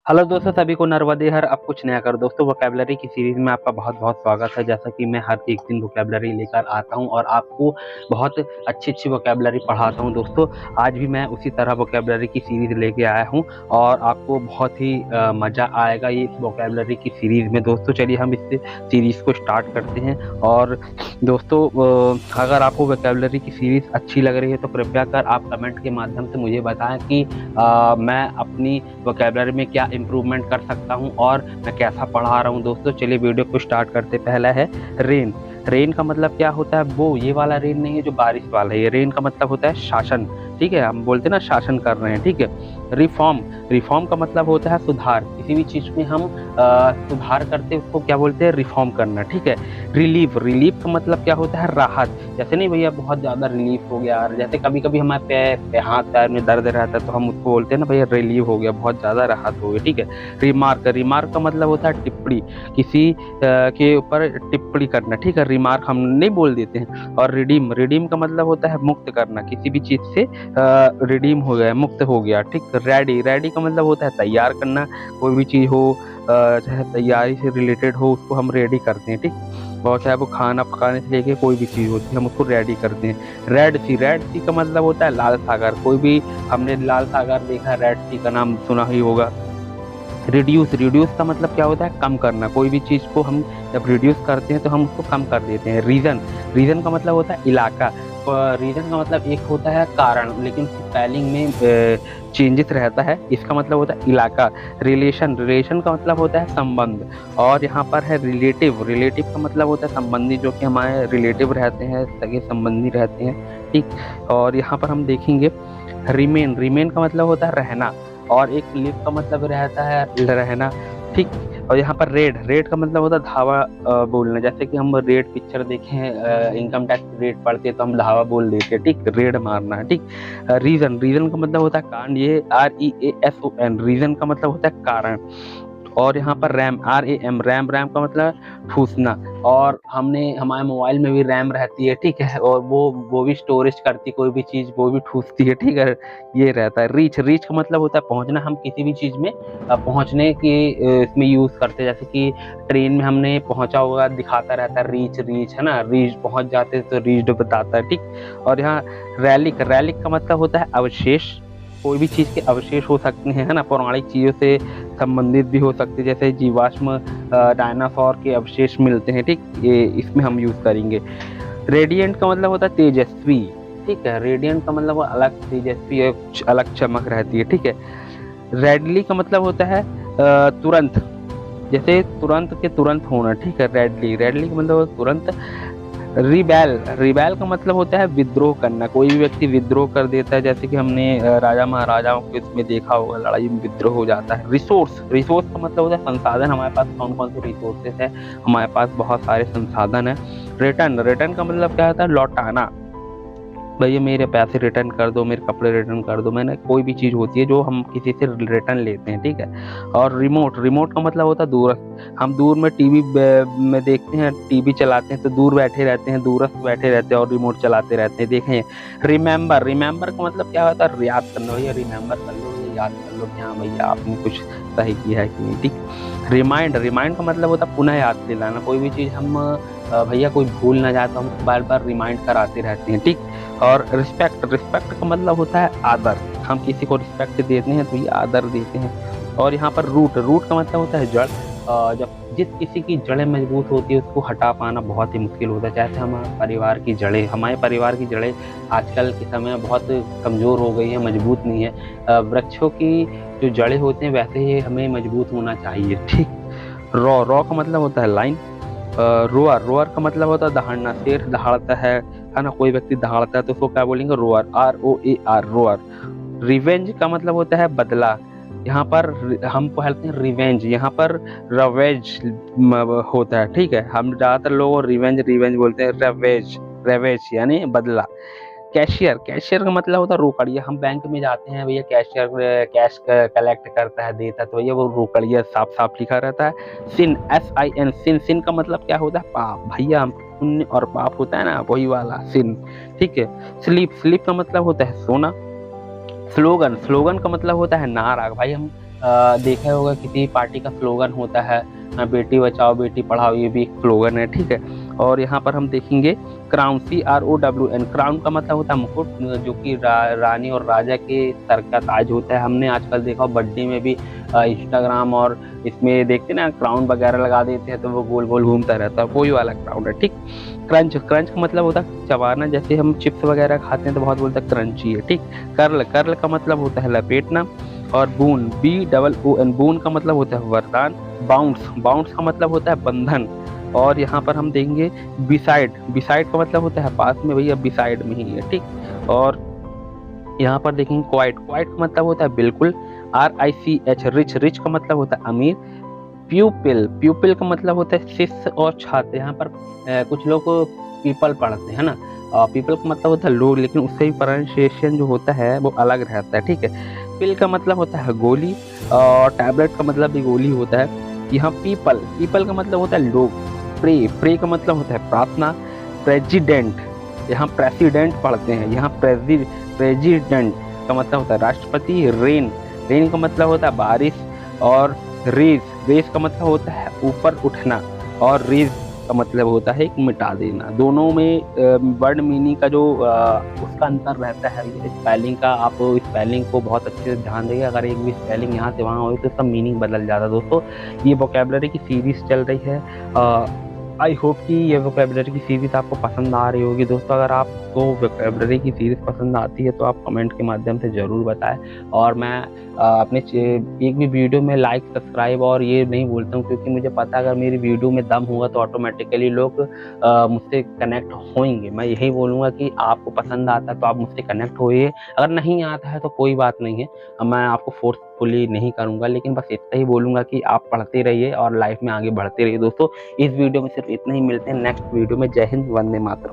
Hello दोस्तों, सभी को नरवदे हर अब कुछ नया कर। दोस्तों, वोकैबुलरी की सीरीज में आपका बहुत बहुत स्वागत है। जैसा कि मैं हर एक दिन वोकैबुलरी लेकर आता हूं और आपको बहुत अच्छी अच्छी वोकैबुलरी पढ़ाता हूं। दोस्तों, आज भी मैं उसी तरह वोकैबुलरी की सीरीज लेके आया हूं और आपको बहुत ही मज़ा आएगा ये वोकैबुलरी की सीरीज में। दोस्तों, चलिए हम इस सीरीज को स्टार्ट करते हैं। और दोस्तों, अगर आपको वोकैबुलरी की सीरीज अच्छी लग रही है तो कृपया कर आप कमेंट के माध्यम से मुझे बताएं कि मैं अपनी वोकैबुलरी में क्या इम्प्रूवमेंट कर सकता हूं और मैं कैसा पढ़ा रहा हूं। दोस्तों, चलिए वीडियो को स्टार्ट करते। पहला है रेन। रेन का मतलब क्या होता है? वो ये वाला रेन नहीं है जो बारिश वाला है। ये रेन का मतलब होता है शासन। ठीक है, हम बोलते हैं ना शासन कर रहे हैं। ठीक है। रिफॉर्म। रिफॉर्म का मतलब होता है सुधार। किसी भी चीज में हम सुधार करते हैं उसको क्या बोलते हैं? रिफॉर्म करना। ठीक है। रिलीफ। रिलीफ का मतलब क्या होता है? राहत। जैसे नहीं भैया बहुत ज्यादा रिलीफ हो गया, जैसे कभी कभी हमारे हाथ पैर में दर्द रहता है तो हम उसको बोलते हैं ना भैया रिलीव हो गया, बहुत ज्यादा राहत हो गई। ठीक है। रिमार्क। रिमार्क का मतलब होता है टिप्पणी। किसी के ऊपर टिप्पणी करना। ठीक है, रिमार्क हम नहीं बोल देते हैं। और रिडीम। रिडीम का मतलब होता है मुक्त करना, किसी भी चीज से रिडीम हो गया, मुक्त हो गया। ठीक। रेडी। रेडी का मतलब होता है तैयार करना। कोई भी चीज हो चाहे तैयारी से रिलेटेड हो उसको हम रेडी करते हैं। ठीक। और चाहे वो खाना पकाने से लेके कोई भी चीज़ होती है हम उसको रेडी करते हैं। रेड सी। रेड सी का मतलब होता है लाल सागर। कोई भी हमने लाल सागर देखा, रेड सी का नाम सुना ही होगा। रिड्यूस। रिड्यूस का मतलब क्या होता है? कम करना। कोई भी चीज़ को हम जब रिड्यूस करते हैं तो हम उसको कम कर देते हैं। रीज़न। रीज़न का मतलब होता है इलाका। रीज़न का मतलब एक होता है कारण, लेकिन स्पेलिंग में चेंजेस रहता है। इसका मतलब होता है इलाका। रिलेशन। रिलेशन का मतलब होता है संबंध। और यहाँ पर है रिलेटिव। रिलेटिव का मतलब होता है संबंधी, जो कि हमारे रिलेटिव रहते हैं, सगे संबंधी रहते हैं। ठीक। और यहाँ पर हम देखेंगे रिमेन। रिमेन का मतलब होता है रहना। और एक लिव का मतलब रहता है रहना। ठीक। और यहाँ पर रेड। रेड का मतलब होता है धावा बोलना। जैसे कि हम रेड पिक्चर देखें, इनकम टैक्स रेड पढ़ते तो हम धावा बोल देते हैं। ठीक। रेड मारना है। ठीक। रीजन। रीजन का मतलब होता है कांड। ये REASON। रीजन का मतलब होता है कारण। और यहाँ पर रैम। RAM। रैम। रैम का मतलब ठूसना। और हमने हमारे मोबाइल में भी रैम रहती है। ठीक है। और वो भी स्टोरेज करती, कोई भी चीज़ वो भी ठूसती है। ठीक है। ये रहता है। रीच। रीच का मतलब होता है पहुंचना। हम किसी भी चीज़ में पहुंचने की इसमें यूज़ करते हैं। जैसे कि ट्रेन में हमने पहुंचा होगा, दिखाता रहता है रीच। रीच है ना, रीच पहुंच जाते तो रीच्ड बताता है। ठीक। और यहाँ रैलिक। रैलिक का मतलब होता है अवशेष। कोई भी चीज़ के अवशेष हो सकते हैं, है ना, पौराणिक चीज़ों से संबंधित भी हो सकते हैं। जैसे जीवाश्म डायनासोर के अवशेष मिलते हैं। ठीक। ये इसमें हम यूज़ करेंगे। रेडिएंट का मतलब होता है तेजस्वी। ठीक है। रेडिएंट का मतलब अलग तेजस्वी, अलग चमक रहती है। ठीक है। रेडली का मतलब होता है तुरंत। जैसे तुरंत के तुरंत होना। ठीक है। रेडली। रेडली का मतलब तुरंत। रिबेल। रिबेल का मतलब होता है विद्रोह करना। कोई भी व्यक्ति विद्रोह कर देता है, जैसे कि हमने राजा महाराजाओं को इसमें देखा होगा, लड़ाई में विद्रोह हो जाता है। रिसोर्स। रिसोर्स का मतलब होता है संसाधन। हमारे पास कौन कौन से रिसोर्सेस है? हमारे पास बहुत सारे संसाधन है। रिटर्न। रिटर्न का मतलब क्या होता है? लौटाना। भैया मेरे पैसे रिटर्न कर दो, मेरे कपड़े रिटर्न कर दो। मैंने कोई भी चीज़ होती है जो हम किसी से रिटर्न लेते हैं। ठीक है। और रिमोट। रिमोट का मतलब होता है दूरस्थ। हम दूर में टीवी में देखते हैं, टीवी चलाते हैं तो दूर बैठे रहते हैं, दूरस्थ बैठे रहते हैं और रिमोट चलाते रहते हैं। देखें रिमेंबर। रिमेंबर का मतलब क्या होता है? याद करना। भैया रिमेंबर कर लो, याद कर लो कि हाँ भैया आपने कुछ सही किया है कि नहीं। ठीक। रिमाइंड। रिमाइंड का मतलब होता है पुनः याद दिलाना। कोई भी चीज़ हम भैया कोई भूल ना जाए तो हम बार बार रिमाइंड कराते रहते हैं। ठीक। और रिस्पेक्ट। रिस्पेक्ट का मतलब होता है आदर। हम किसी को रिस्पेक्ट देते हैं तो ये आदर देते हैं। और यहाँ पर रूट। रूट का मतलब होता है जड़। जब जिस किसी की जड़ें मजबूत होती है उसको हटा पाना बहुत ही मुश्किल होता है। जैसे हमारे परिवार की जड़ें, हमारे परिवार की जड़ें आजकल के समय में बहुत कमज़ोर हो गई है, मजबूत नहीं है। वृक्षों की जो जड़ें होते हैं वैसे ही हमें मजबूत होना चाहिए। ठीक। रॉ। रॉ का मतलब होता है लाइन। रोअर। रोअर का मतलब होता है दहाड़ना। शेर दहाड़ता है ना, कोई व्यक्ति दहाड़ता है तो उसको क्या बोलेंगे? रोअर। ROAR। रोअर। रिवेंज का मतलब होता है बदला। यहाँ पर हम कहते हैं रिवेंज, यहाँ पर रवेज होता है। ठीक है। हम ज़्यादातर लोग रिवेंज रिवेंज बोलते हैं। रवेज। रवेज यानी बदला। कैशियर। कैशियर का मतलब होता है रोकड़िया। हम बैंक में जाते हैं भैया, कैशियर कैश कलेक्ट करता है, देता है तो भैया वो रोकड़िया साफ साफ लिखा रहता है। सिन। SIN। सिन। सिन का मतलब क्या होता है? पाप। भैया हम पुण्य और पाप होता है ना, वही वाला सिन। ठीक है। स्लीप। स्लीप का मतलब होता है सोना। स्लोगन। स्लोगन का मतलब होता है नारा। भाई हम देखा होगा किसी पार्टी का स्लोगन होता है, बेटी बचाओ बेटी पढ़ाओ, ये भी एक स्लोगन है, ठीक है। और यहाँ पर हम देखेंगे क्राउन, CROWN, क्राउन का मतलब होता है मुकुट, जो कि रानी और राजा के सर का ताज होता है। हमने आजकल देखा बर्थडे में भी इंस्टाग्राम और इसमें देखते ना क्राउन वगैरह लगा देते हैं, तो वो गोल गोल घूमता रहता है, वही वाला क्राउन है, ठीक। क्रंच, क्रंच का मतलब होता है चबाना, जैसे हम चिप्स वगैरह खाते हैं तो बहुत बोलते हैं क्रंची है, ठीक। कर्ल, कर्ल का मतलब होता है लपेटना। और बून, BOON, बून का मतलब होता है वरदान। बाउंस, बाउंस का मतलब होता है बंधन। और यहाँ पर हम देखेंगे बिसाइड, बिसाइड का मतलब होता है पास में, भैया बिसाइड में ही है, ठीक। और यहाँ पर देखेंगे क्वाइट, क्वाइट का मतलब होता है बिल्कुल, RICH, रिच, रिच का मतलब होता है अमीर। प्यूपिल, प्यूपिल का मतलब होता है शिष्य और छात्र। यहाँ पर कुछ लोग पीपल पढ़ते हैं ना, पीपल का मतलब होता है लोग, लेकिन उससे भी प्रोनाउंसिएशन जो होता है वो अलग रहता है, ठीक है। पिल का मतलब होता है गोली, और टैबलेट का मतलब भी गोली होता है। यहाँ पीपल, पीपल का मतलब होता है लोग। प्रे, प्रे का मतलब होता है प्रार्थना। प्रेसिडेंट, यहाँ प्रेसिडेंट पढ़ते हैं, यहाँ प्रेसिडेंट का मतलब होता है राष्ट्रपति। रेन, रेन का मतलब होता है बारिश। और रेज, रेज का मतलब होता है ऊपर उठना। और रेज का मतलब होता है मिटा देना। दोनों में वर्ड मीनिंग का जो उसका अंतर रहता है स्पेलिंग का। आप स्पेलिंग को बहुत अच्छे से ध्यान देंगे, अगर एक भी स्पेलिंग यहाँ से वहाँ हो तो सब मीनिंग बदल जाता है दोस्तों। ये वोकैबुलरी की सीरीज चल रही है। आई होप कि ये वोकैबुलरी की सीरीज आपको पसंद आ रही होगी दोस्तों। अगर आपको वोकैबुलरी की सीरीज पसंद आती है तो आप कमेंट के माध्यम से ज़रूर बताएं। और मैं अपने एक भी वीडियो में लाइक, सब्सक्राइब और ये नहीं बोलता हूँ, क्योंकि मुझे पता है अगर मेरी वीडियो में दम होगा तो ऑटोमेटिकली लोग मुझसे कनेक्ट होंगे। मैं यही बोलूँगा कि आपको पसंद आता है तो आप मुझसे कनेक्ट होइए, अगर नहीं आता है तो कोई बात नहीं है, मैं आपको फोर्सफुली नहीं करूँगा, लेकिन बस इतना ही बोलूँगा कि आप पढ़ते रहिए और लाइफ में आगे बढ़ते रहिए दोस्तों। इस वीडियो में सिर्फ इतना ही, मिलते हैं नेक्स्ट वीडियो में। जय हिंद, वंदे मातरम।